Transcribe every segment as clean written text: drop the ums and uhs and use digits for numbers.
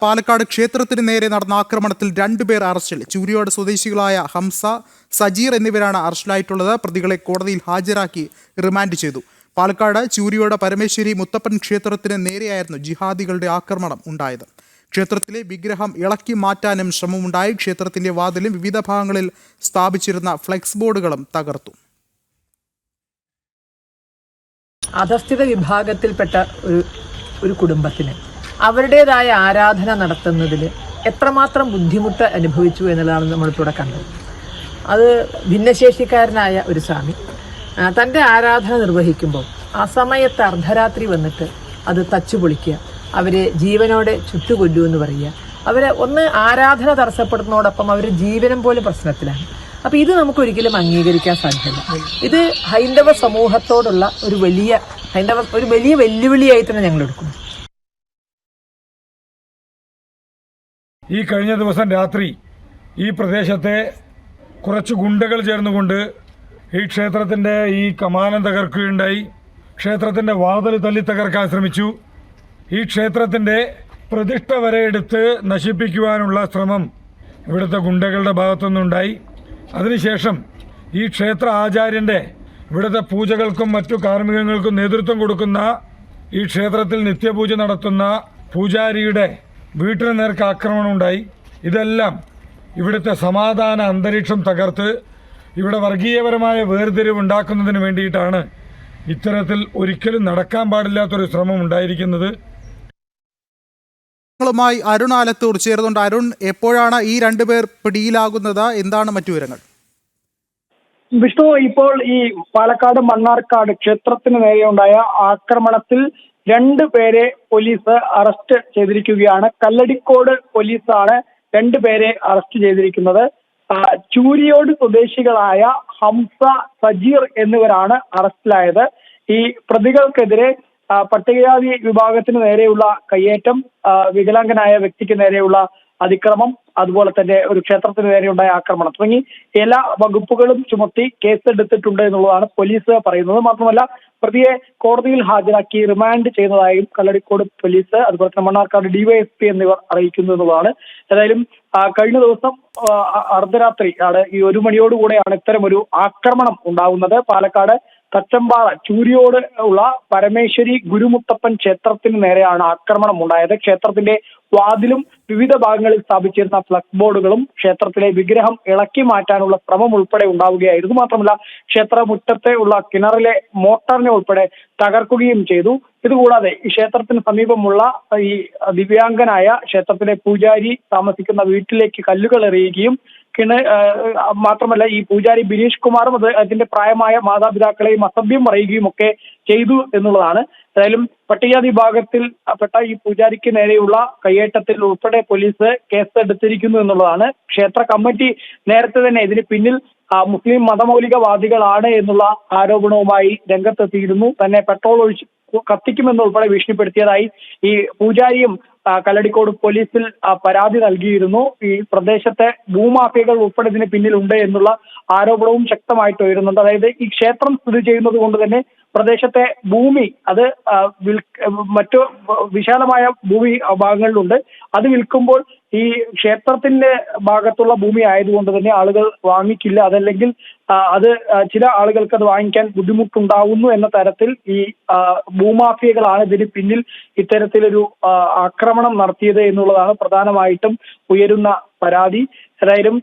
പാലക്കാട് ക്ഷേത്രത്തിന് നേരെ നടന്ന ആക്രമണത്തിൽ 2 പേർ അറസ്റ്റിൽ. ചൂരിയോട് സ്വദേശികളായ ഹംസ, സജീർ എന്നിവരാണ് അറസ്റ്റിലായിട്ടുള്ളത്. പ്രതികളെ കോടതിയിൽ ഹാജരാക്കി റിമാൻഡ് ചെയ്തു. പാലക്കാട് ചൂരിയോട് പരമേശ്വരി മുത്തപ്പൻ ക്ഷേത്രത്തിന് നേരെയായിരുന്നു ജിഹാദികളുടെ ആക്രമണം ഉണ്ടായത്. ക്ഷേത്രത്തിലെ വിഗ്രഹം ഇളക്കി മാറ്റാനും ശ്രമമുണ്ടായി. ക്ഷേത്രത്തിന്റെ വാതിലും വിവിധ ഭാഗങ്ങളിൽ സ്ഥാപിച്ചിരുന്ന ഫ്ലെക്സ് ബോർഡുകളും തകർത്തു. അധസ്ഥിത വിഭാഗത്തിൽപ്പെട്ട ഒരു കുടുംബത്തിന് അവരുടേതായ ആരാധന നടത്തുന്നതിൽ എത്രമാത്രം ബുദ്ധിമുട്ട് അനുഭവിച്ചു എന്നുള്ളതാണ് നമ്മളിവിടെ കണ്ടത്. അത് ഭിന്നശേഷിക്കാരനായ ഒരു സ്വാമി തൻ്റെ ആരാധന നിർവഹിക്കുമ്പോൾ ആ സമയത്ത് അർദ്ധരാത്രി വന്നിട്ട് അത് തച്ചുപൊളിക്കുക, അവരെ ജീവനോടെ ചുട്ടുകൊല്ലൂ എന്ന് പറയുക. അവരെ ഒന്ന് ആരാധന തടസ്സപ്പെടുന്നതോടൊപ്പം അവർ ജീവനം പോലും പ്രശ്നത്തിലാണ്. അപ്പോൾ ഇത് നമുക്കൊരിക്കലും അംഗീകരിക്കാൻ സാധ്യമല്ല. ഇത് ഹൈന്ദവ സമൂഹത്തോടുള്ള ഒരു വലിയ വെല്ലുവിളിയായി തന്നെ ഞങ്ങൾ എടുക്കുന്നു. ഈ കഴിഞ്ഞ ദിവസം രാത്രി ഈ പ്രദേശത്തെ കുറച്ച് ഗുണ്ടകൾ ചേർന്നുകൊണ്ട് ഈ ക്ഷേത്രത്തിൻ്റെ ഈ കമാനം തകർക്കുകയുണ്ടായി. ക്ഷേത്രത്തിൻ്റെ വാതിൽ തല്ലി തകർക്കാൻ ശ്രമിച്ചു. ഈ ക്ഷേത്രത്തിൻ്റെ പ്രതിഷ്ഠ വരെ എടുത്ത് നശിപ്പിക്കുവാനുള്ള ശ്രമം ഇവിടുത്തെ ഗുണ്ടകളുടെ ഭാഗത്തുനിന്നുണ്ടായി. അതിനുശേഷം ഈ ക്ഷേത്ര ആചാര്യൻ്റെ ഇവിടുത്തെ പൂജകൾക്കും മറ്റു കാർമ്മികങ്ങൾക്കും നേതൃത്വം കൊടുക്കുന്ന ഈ ക്ഷേത്രത്തിൽ നിത്യപൂജ നടത്തുന്ന പൂജാരിയുടെ വീട്ടിന് നേർക്ക് ആക്രമണം ഉണ്ടായി. ഇതെല്ലാം ഇവിടുത്തെ സമാധാന അന്തരീക്ഷം തകർത്ത് ഇവിടെ വർഗീയപരമായ വേർതിരിവ് ഉണ്ടാക്കുന്നതിന് വേണ്ടിയിട്ടാണ് ഇത്തരത്തിൽ ഒരിക്കലും നടക്കാൻ പാടില്ലാത്തൊരു ശ്രമം ഉണ്ടായിരിക്കുന്നത്. അരുൺ ആലത്തൂർ ചേർന്നുണ്ട്. അരുൺ, എപ്പോഴാണ് ഈ 2 പേർ പിടിയിലാകുന്നത്? എന്താണ് മറ്റു വിവരങ്ങൾ? വിഷ്ണു, ഇപ്പോൾ ഈ പാലക്കാട് മണ്ണാർക്കാട് ക്ഷേത്രത്തിന് നേരെയുണ്ടായ ആക്രമണത്തിൽ 2 പേരെ പോലീസ് അറസ്റ്റ് ചെയ്തിരിക്കുകയാണ്. കല്ലടിക്കോട് പോലീസാണ് 2 പേരെ അറസ്റ്റ് ചെയ്തിരിക്കുന്നത്. ചൂരിയോട് സ്വദേശികളായ ഹംസ, സജീർ എന്നിവരാണ് അറസ്റ്റിലായത്. ഈ പ്രതികൾക്കെതിരെ പട്ടികജാതി വിഭാഗത്തിന് നേരെയുള്ള കയ്യേറ്റം, വികലാംഗനായ വ്യക്തിക്ക് നേരെയുള്ള അതിക്രമം, അതുപോലെ തന്നെ ഒരു ക്ഷേത്രത്തിന് നേരെയുണ്ടായ ആക്രമണം തുടങ്ങി എല്ലാ വകുപ്പുകളും ചുമത്തി കേസെടുത്തിട്ടുണ്ട് എന്നുള്ളതാണ് പോലീസ് പറയുന്നത്. മാത്രമല്ല, പ്രതിയെ കോടതിയിൽ ഹാജരാക്കി റിമാൻഡ് ചെയ്യുന്നതായും കല്ലടിക്കോട് പോലീസ്, അതുപോലെ തന്നെ മണ്ണാർക്കാട് ഡിവൈഎസ്പി എന്നിവർ അറിയിക്കുന്നു എന്നുള്ളതാണ്. ഏതായാലും കഴിഞ്ഞ ദിവസം അർദ്ധരാത്രി ഈ 1 മണിയോടുകൂടെയാണ് ഇത്തരം ഒരു ആക്രമണം ഉണ്ടാകുന്നത്. പാലക്കാട് തച്ചമ്പാറ ചൂരിയോട് ഉള്ള പരമേശ്വരി ഗുരുമുത്തപ്പൻ ക്ഷേത്രത്തിന് നേരെയാണ് ആക്രമണം ഉണ്ടായത്. ക്ഷേത്രത്തിന്റെ വാതിലും വിവിധ ഭാഗങ്ങളിൽ സ്ഥാപിച്ചിരുന്ന ഫ്ലക്സ് ബോർഡുകളും ക്ഷേത്രത്തിലെ വിഗ്രഹം ഇളക്കി മാറ്റാനുള്ള ശ്രമം ഉൾപ്പെടെ ഉണ്ടാവുകയായിരുന്നു. മാത്രമല്ല, ക്ഷേത്ര മുറ്റത്തെ ഉള്ള കിണറിലെ മോട്ടറിനെ ഉൾപ്പെടെ തകർക്കുകയും ചെയ്തു. ഇതുകൂടാതെ ഈ ക്ഷേത്രത്തിന് സമീപമുള്ള ഈ ദിവ്യാംഗനായ ക്ഷേത്രത്തിലെ പൂജാരി താമസിക്കുന്ന വീട്ടിലേക്ക് കല്ലുകൾ എറിയുകയും മാത്രമല്ല ഈ പൂജാരി ബിനീഷ് കുമാറും അതിന്റെ പ്രായമായ മാതാപിതാക്കളെയും അസഭ്യം പറയുകയും ഒക്കെ ചെയ്തു എന്നുള്ളതാണ്. ഏതായാലും പട്ടികജാതി വിഭാഗത്തിൽ പെട്ട ഈ പൂജാരിക്ക് നേരെയുള്ള കയ്യേറ്റത്തിൽ ഉൾപ്പെടെ പോലീസ് കേസെടുത്തിരിക്കുന്നു എന്നുള്ളതാണ്. ക്ഷേത്ര കമ്മിറ്റി നേരത്തെ തന്നെ ഇതിന് പിന്നിൽ മുസ്ലിം മതമൗലികവാദികളാണ് എന്നുള്ള ആരോപണവുമായി രംഗത്തെത്തിയിരുന്നു. തന്നെ പെട്രോൾ ഒഴിച്ച് കത്തിക്കുമെന്നുൾപ്പെടെ ഭീഷണിപ്പെടുത്തിയതായി ഈ പൂജാരിയും കല്ലടിക്കോട് പോലീസിൽ പരാതി നൽകിയിരുന്നു. ഈ പ്രദേശത്തെ ഭൂമാഫിയകൾ ഉൾപ്പെടെ ഇതിന് പിന്നിലുണ്ട് എന്നുള്ള ആരോപണവും ശക്തമായിട്ട് ഉയരുന്നുണ്ട്. അതായത് ഈ ക്ഷേത്രം സ്ഥിതി ചെയ്യുന്നത് കൊണ്ട് തന്നെ പ്രദേശത്തെ ഭൂമി അത് മറ്റു വിശാലമായ ഭൂമി ഭാഗങ്ങളിലുണ്ട്. അത് വിൽക്കുമ്പോൾ ഈ ക്ഷേത്രത്തിന്റെ ഭാഗത്തുള്ള ഭൂമി ആയതുകൊണ്ട് തന്നെ ആളുകൾ വാങ്ങിക്കില്ല. അതല്ലെങ്കിൽ അത് ചില ആളുകൾക്ക് അത് വാങ്ങിക്കാൻ ബുദ്ധിമുട്ടുണ്ടാവുന്നു എന്ന തരത്തിൽ ഈ ഭൂമാഫിയകളാണ് ഇതിന് പിന്നിൽ ഇത്തരത്തിലൊരു ആക്രമണം നടത്തിയത് എന്നുള്ളതാണ് പ്രധാനമായിട്ടും ഉയരുന്ന പരാതി. ഏതായാലും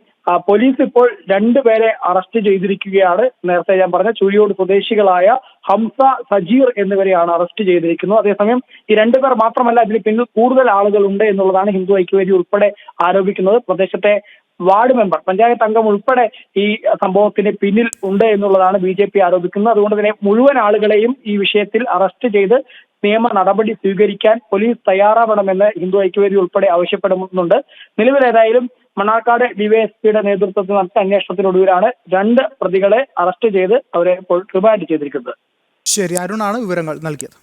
പോലീസ് ഇപ്പോൾ 2 പേരെ അറസ്റ്റ് ചെയ്തിരിക്കുകയാണ്. നേരത്തെ ഞാൻ പറഞ്ഞ ചൂരിയോട് സ്വദേശികളായ ഹംസ, സജീർ എന്നിവരെയാണ് അറസ്റ്റ് ചെയ്തിരിക്കുന്നത്. അതേസമയം ഈ 2 പേർ മാത്രമല്ല, ഇതിന് പിന്നിൽ കൂടുതൽ ആളുകൾ ഉണ്ട് എന്നുള്ളതാണ് ഹിന്ദു ഐക്യവേദി ഉൾപ്പെടെ ആരോപിക്കുന്നത്. പ്രദേശത്തെ വാർഡ് മെമ്പർ, പഞ്ചായത്ത് അംഗം ഉൾപ്പെടെ ഈ സംഭവത്തിന് പിന്നിൽ ഉണ്ട് എന്നുള്ളതാണ് BJP ആരോപിക്കുന്നത്. അതുകൊണ്ട് തന്നെ മുഴുവൻ ആളുകളെയും ഈ വിഷയത്തിൽ അറസ്റ്റ് ചെയ്ത് നിയമ നടപടി സ്വീകരിക്കാൻ പോലീസ് തയ്യാറാവണമെന്ന് ഹിന്ദു ഐക്യവേദി ഉൾപ്പെടെ ആവശ്യപ്പെടുന്നുണ്ട്. നിലവിൽ ഏതായാലും മണ്ണാർക്കാട് ഡിവൈഎസ്പിയുടെ നേതൃത്വത്തിൽ നടത്തിയ അന്വേഷണത്തിനൊടുവിലാണ് 2 പ്രതികളെ അറസ്റ്റ് ചെയ്ത് അവരെ ഇപ്പോൾ റിമാൻഡ് ചെയ്തിരിക്കുന്നത്. ശരി, അരുണാണ് വിവരങ്ങൾ നൽകിയത്.